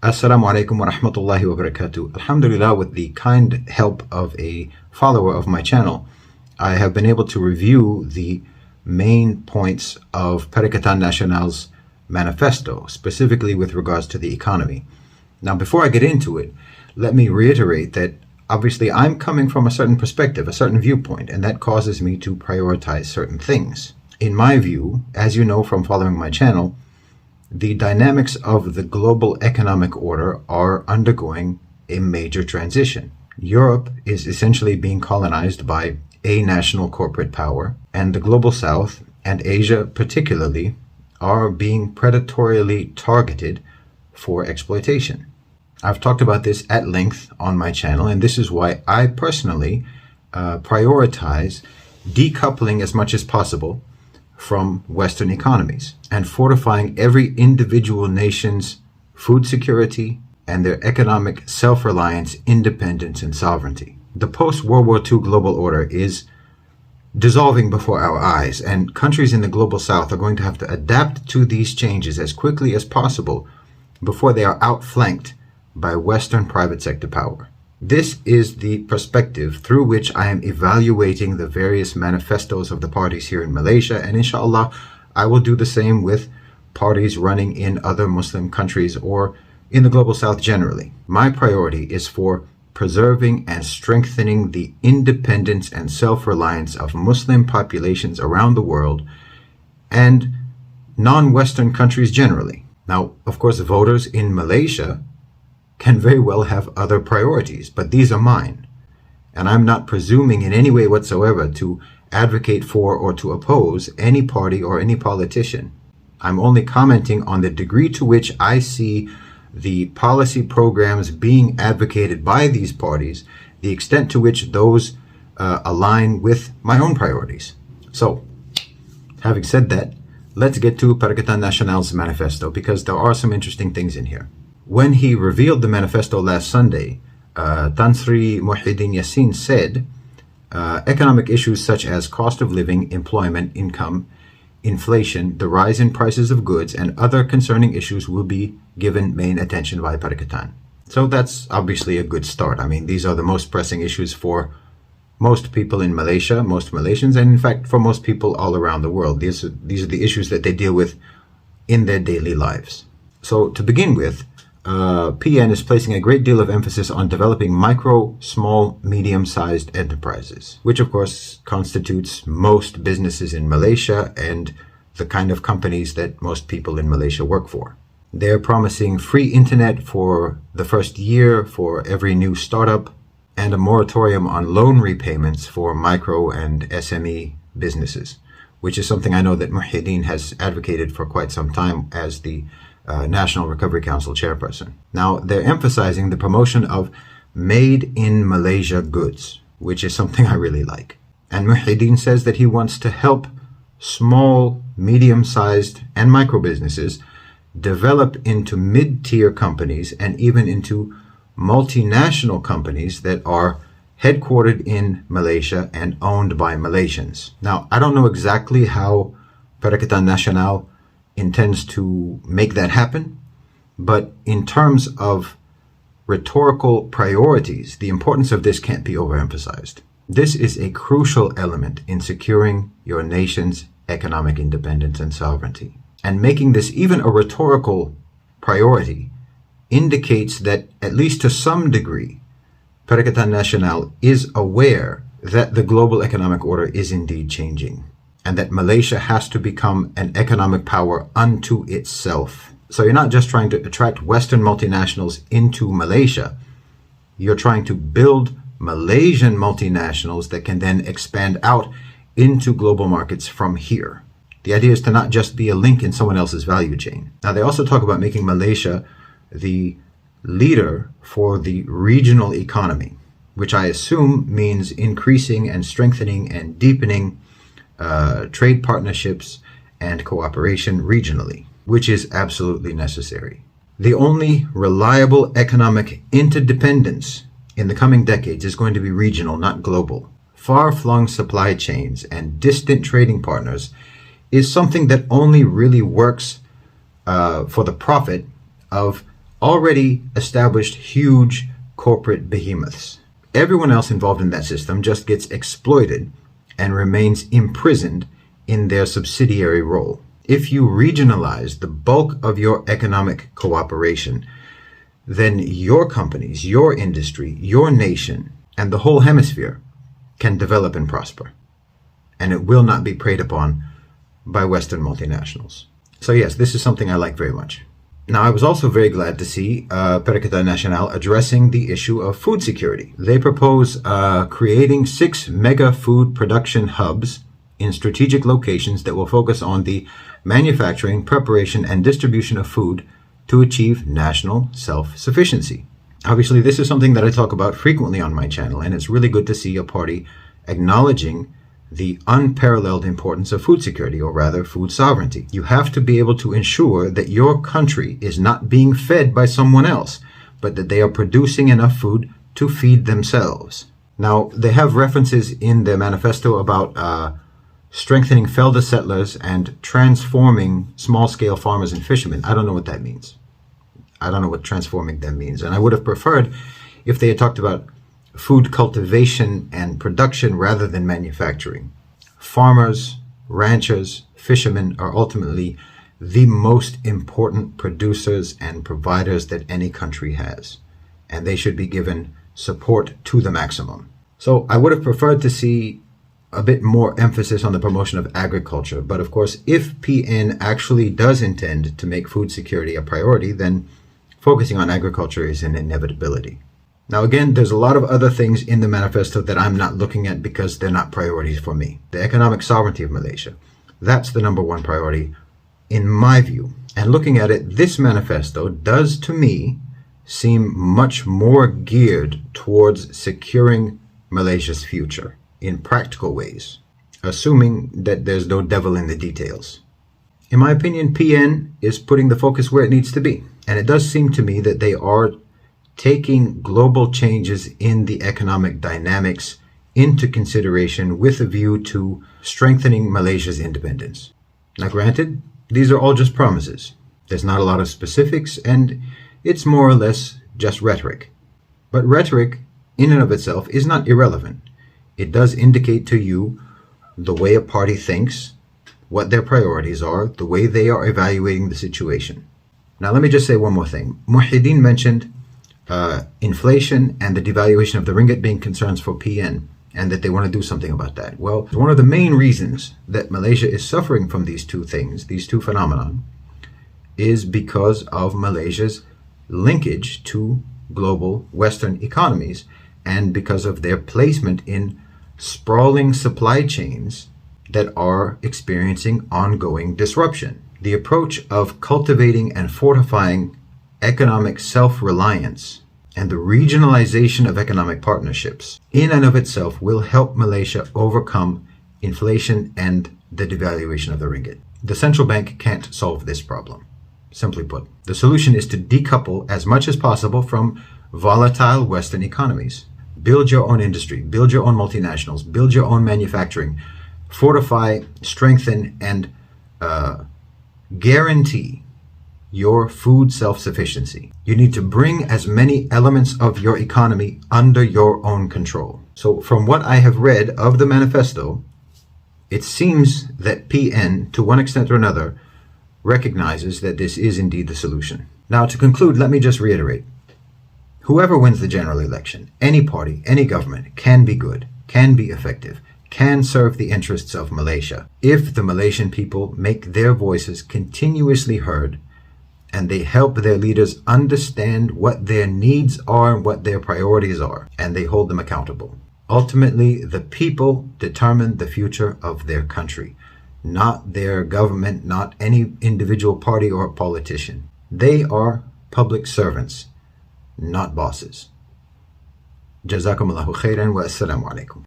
Assalamu alaikum wa rahmatullahi wa barakatuh. Alhamdulillah, with the kind help of a follower of my channel, I have been able to review the main points of Perikatan Nasional's manifesto, specifically with regards to the economy. Now, before I get into it, let me reiterate that obviously I'm coming from a certain perspective, a certain viewpoint, and that causes me to prioritize certain things. In my view, as you know from following my channel, the dynamics of the global economic order are undergoing a major transition. Europe is essentially being colonized by a national corporate power, and the global south, and Asia particularly, are being predatorily targeted for exploitation. I've talked about this at length on my channel, and this is why I personally prioritize decoupling as much as possible from Western economies and fortifying every individual nation's food security and their economic self-reliance, independence, and sovereignty. The post-World War II global order is dissolving before our eyes, and countries in the global south are going to have to adapt to these changes as quickly as possible before they are outflanked by Western private sector power. This is the perspective through which I am evaluating the various manifestos of the parties here in Malaysia, and inshallah, I will do the same with parties running in other Muslim countries or in the global south generally. My priority is for preserving and strengthening the independence and self-reliance of Muslim populations around the world and non-Western countries generally. Now, of course, voters in Malaysia can very well have other priorities, but these are mine. And I'm not presuming in any way whatsoever to advocate for or to oppose any party or any politician. I'm only commenting on the degree to which I see the policy programs being advocated by these parties, the extent to which those align with my own priorities. So, having said that, let's get to Perikatan Nasional's manifesto, because there are some interesting things in here. When he revealed the manifesto last Sunday, Tan Sri Muhyiddin Yassin said, economic issues such as cost of living, employment, income, inflation, the rise in prices of goods, and other concerning issues will be given main attention by Perikatan. So that's obviously a good start. I mean, these are the most pressing issues for most people in Malaysia, most Malaysians, and in fact for most people all around the world. These are the issues that they deal with in their daily lives. So to begin with, PN is placing a great deal of emphasis on developing micro, small, medium-sized enterprises, which of course constitutes most businesses in Malaysia and the kind of companies that most people in Malaysia work for. They're promising free internet for the first year for every new startup and a moratorium on loan repayments for micro and SME businesses, which is something I know that Muhyiddin has advocated for quite some time as the National Recovery Council chairperson. Now, they're emphasizing the promotion of made in Malaysia goods, which is something I really like. And Muhyiddin says that he wants to help small, medium-sized, and micro businesses develop into mid-tier companies and even into multinational companies that are headquartered in Malaysia and owned by Malaysians. Now, I don't know exactly how Perikatan Nasional intends to make that happen, but in terms of rhetorical priorities, the importance of this can't be overemphasized. This is a crucial element in securing your nation's economic independence and sovereignty. And making this even a rhetorical priority indicates that, at least to some degree, Perikatan Nasional is aware that the global economic order is indeed changing, and that Malaysia has to become an economic power unto itself. So you're not just trying to attract Western multinationals into Malaysia, you're trying to build Malaysian multinationals that can then expand out into global markets from here. The idea is to not just be a link in someone else's value chain. Now, they also talk about making Malaysia the leader for the regional economy, which I assume means increasing and strengthening and deepening trade partnerships and cooperation regionally, which is absolutely necessary. The only reliable economic interdependence in the coming decades is going to be regional, not global. Far-flung supply chains and distant trading partners is something that only really works for the profit of already established huge corporate behemoths. Everyone else involved in that system just gets exploited and remains imprisoned in their subsidiary role. If you regionalize the bulk of your economic cooperation, then your companies, your industry, your nation, and the whole hemisphere can develop and prosper. And it will not be preyed upon by Western multinationals. So yes, this is something I like very much. Now, I was also very glad to see Perikatan Nasional addressing the issue of food security. They propose creating 6 mega food production hubs in strategic locations that will focus on the manufacturing, preparation, and distribution of food to achieve national self-sufficiency. Obviously, this is something that I talk about frequently on my channel, and it's really good to see a party acknowledging the unparalleled importance of food security, or rather food sovereignty. You have to be able to ensure that your country is not being fed by someone else, but that they are producing enough food to feed themselves. Now, they have references in their manifesto about strengthening felder settlers and transforming small-scale farmers and fishermen. I don't know what that means. I don't know what transforming them means. And I would have preferred if they had talked about food cultivation and production rather than manufacturing. Farmers, ranchers, fishermen are ultimately the most important producers and providers that any country has, and they should be given support to the maximum. So I would have preferred to see a bit more emphasis on the promotion of agriculture, but of course, if PN actually does intend to make food security a priority, then focusing on agriculture is an inevitability. Now again, there's a lot of other things in the manifesto that I'm not looking at because they're not priorities for me. The economic sovereignty of Malaysia, that's the number one priority in my view. And looking at it, this manifesto does to me seem much more geared towards securing Malaysia's future in practical ways, assuming that there's no devil in the details. In my opinion, PN is putting the focus where it needs to be. And it does seem to me that they are taking global changes in the economic dynamics into consideration with a view to strengthening Malaysia's independence. Now granted, these are all just promises. There's not a lot of specifics, and it's more or less just rhetoric. But rhetoric, in and of itself, is not irrelevant. It does indicate to you the way a party thinks, what their priorities are, the way they are evaluating the situation. Now let me just say one more thing. Muhyiddin mentioned inflation and the devaluation of the ringgit being concerns for PN, and that they want to do something about that. Well, one of the main reasons that Malaysia is suffering from these two things, these two phenomena, is because of Malaysia's linkage to global Western economies and because of their placement in sprawling supply chains that are experiencing ongoing disruption. The approach of cultivating and fortifying economic self-reliance and the regionalization of economic partnerships in and of itself will help Malaysia overcome inflation and the devaluation of the ringgit. The central bank can't solve this problem. Simply put, the solution is to decouple as much as possible from volatile Western economies. Build your own industry, build your own multinationals, build your own manufacturing, fortify, strengthen, and guarantee your food self-sufficiency. You need to bring as many elements of your economy under your own control. So from what I have read of the manifesto, it seems that PN, to one extent or another, recognizes that this is indeed the solution. Now, to conclude, let me just reiterate. Whoever wins the general election, any party, any government, can be good, can be effective, can serve the interests of Malaysia if the Malaysian people make their voices continuously heard and they help their leaders understand what their needs are and what their priorities are, and they hold them accountable. Ultimately, the people determine the future of their country, not their government, not any individual party or politician. They are public servants, not bosses. Jazakumullahu khairan wa assalamu alaikum.